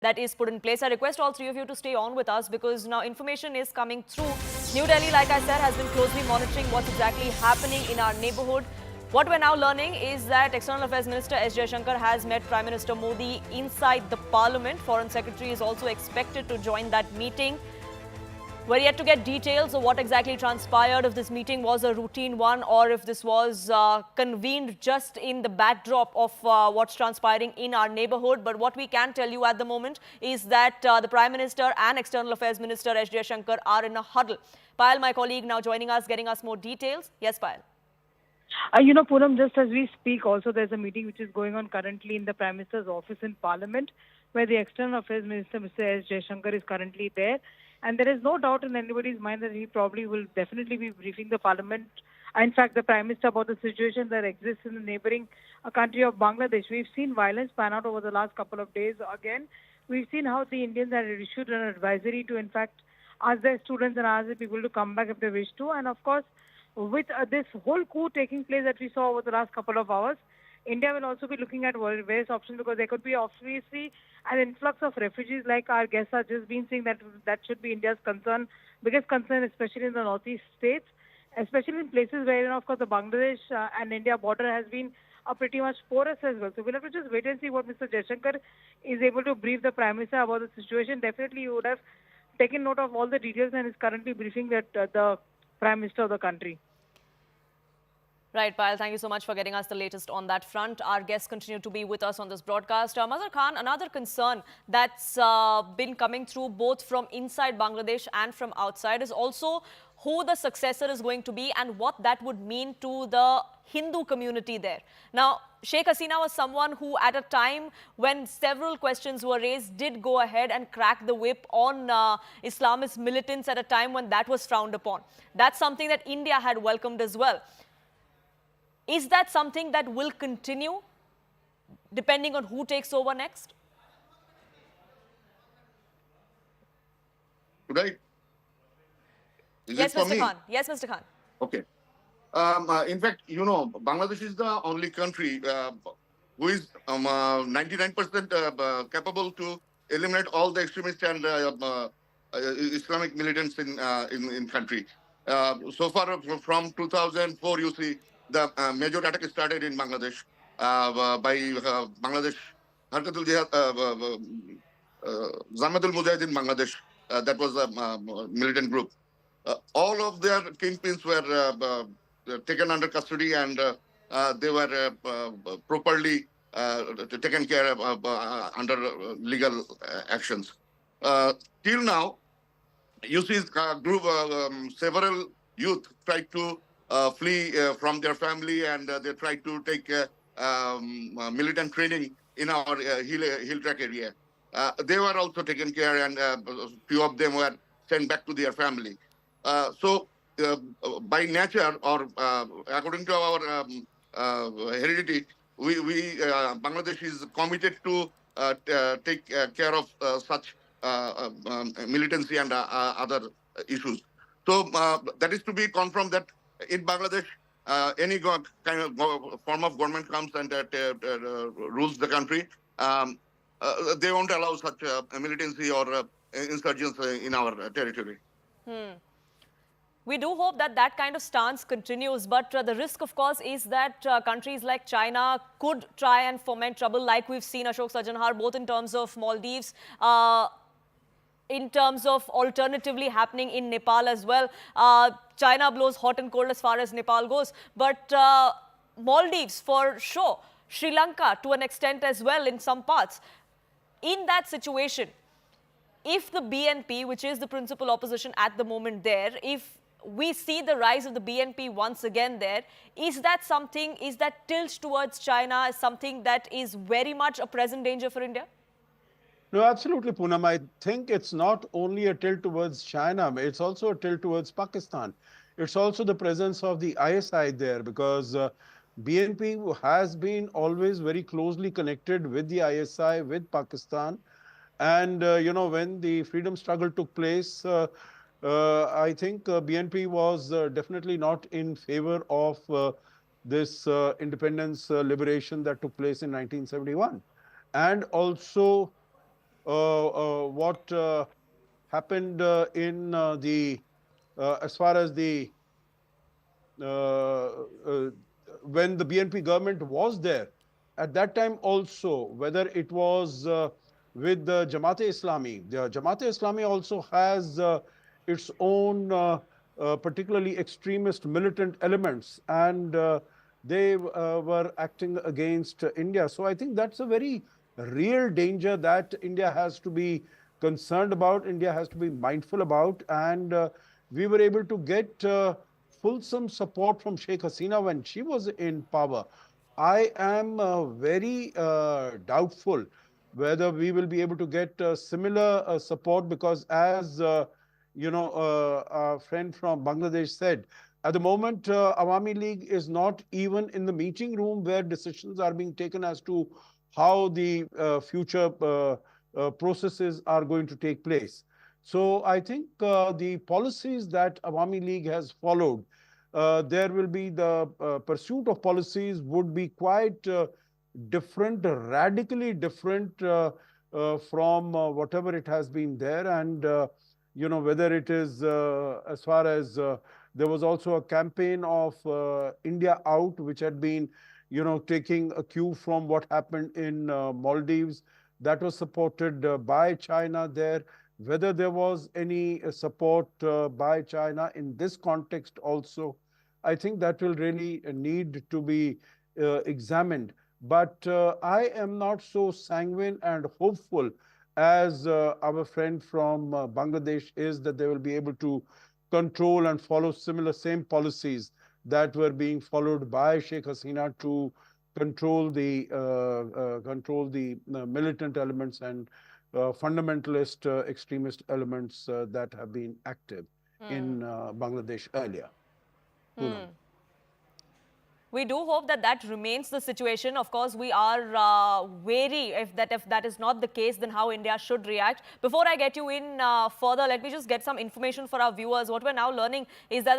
that is put in place. I request all three of you to stay on with us because now information is coming through. New Delhi, like I said, has been closely monitoring what's exactly happening in our neighborhood. What we're now learning is that External Affairs Minister S. Jaishankar has met Prime Minister Modi inside the Parliament. Foreign Secretary is also expected to join that meeting. We're yet to get details of what exactly transpired, if this meeting was a routine one or if this was convened just in the backdrop of what's transpiring in our neighborhood. But what we can tell you at the moment is that the Prime Minister and External Affairs Minister S. Jaishankar are in a huddle. Payal, my colleague, now joining us, getting us more details. Yes, Payal. Poonam, just as we speak, also there's a meeting which is going on currently in the Prime Minister's office in Parliament, where the External Affairs Minister, Mr. S. Jaishankar, is currently there. And there is no doubt in anybody's mind that he probably will definitely be briefing the Parliament, in fact, the Prime Minister, about the situation that exists in the neighboring country of Bangladesh. We've seen violence pan out over the last couple of days again. We've seen how the Indians had issued an advisory to, in fact, ask their students and ask the people to come back if they wish to. And of course, with this whole coup taking place that we saw over the last couple of hours, India will also be looking at various options because there could be obviously an influx of refugees, like our guests are just been saying that should be India's concern, biggest concern, especially in the northeast states, especially in places where, of course, the Bangladesh and India border has been pretty much porous as well. So we'll have to just wait and see what Mr. Jaishankar is able to brief the Prime Minister about the situation. Definitely, you would have taken note of all the details and is currently briefing that the Prime Minister of the country. Right, Payal, thank you so much for getting us the latest on that front. Our guests continue to be with us on this broadcast. Mazhar Khan, another concern that's been coming through both from inside Bangladesh and from outside is also who the successor is going to be and what that would mean to the Hindu community there. Now, Sheikh Hasina was someone who, at a time when several questions were raised, did go ahead and crack the whip on Islamist militants at a time when that was frowned upon. That's something that India had welcomed as well. Is that something that will continue depending on who takes over next? Right. Yes, Mr. Khan. Yes, Mr. Khan. Okay. In fact, Bangladesh is the only country who is 99% capable to eliminate all the extremists and Islamic militants in country. So far, from 2004, you see, the major attack started in Bangladesh by Bangladesh Harkatul Jihad, Zamatul Mujahideen Bangladesh. That was a militant group. All of their kingpins were taken under custody and they were properly taken care of under legal actions. Till now, you see group, several youth tried to flee from their family and they tried to take militant training in our hill track area. They were also taken care and few of them were sent back to their family. So by nature or according to our heredity, Bangladesh is committed to take care of such militancy and other issues. So that is to be confirmed that in Bangladesh, any kind of form of government comes and rules the country, they won't allow such militancy or insurgents in our territory. We do hope that that kind of stance continues, but the risk, of course, is that countries like China could try and foment trouble, like we've seen Ashok Sajanhar, both in terms of Maldives, in terms of alternatively happening in Nepal as well. China blows hot and cold as far as Nepal goes, but Maldives for sure, Sri Lanka to an extent as well in some parts. In that situation, if the BNP, which is the principal opposition at the moment there, if we see the rise of the BNP once again there, is that something, is that tilt towards China something that is very much a present danger for India? No, absolutely, Poonam. I think it's not only a tilt towards China, it's also a tilt towards Pakistan. It's also the presence of the ISI there because BNP has been always very closely connected with the ISI, with Pakistan. And, when the freedom struggle took place, I think BNP was definitely not in favor of this independence liberation that took place in 1971. And also what happened in as far as the uh, uh, when the BNP government was there, at that time also, whether it was with the Jamaat-e-Islami, the Jamaat-e-Islami also has its own particularly extremist militant elements, and they were acting against India. So I think that's a very real danger that India has to be concerned about, India has to be mindful about, and we were able to get fulsome support from Sheikh Hasina when she was in power. I am very doubtful whether we will be able to get similar support, because as our friend from Bangladesh said, at the moment, Awami League is not even in the meeting room where decisions are being taken as to how the future processes are going to take place. So I think the policies that Awami League has followed, there will be the pursuit of policies would be quite different, radically different from whatever it has been there. And, whether it is as far as there was also a campaign of India Out, which had been, taking a cue from what happened in Maldives, that was supported by China there. Whether there was any support by China in this context also, I think that will really need to be examined. But I am not so sanguine and hopeful as our friend from Bangladesh is, that they will be able to control and follow same policies that were being followed by Sheikh Hasina to control the militant elements and fundamentalist extremist elements that have been active in Bangladesh earlier. Poonam. We do hope that that remains the situation. Of course, we are wary if that is not the case, then how India should react. Before I get you in further, let me just get some information for our viewers. What we're now learning is that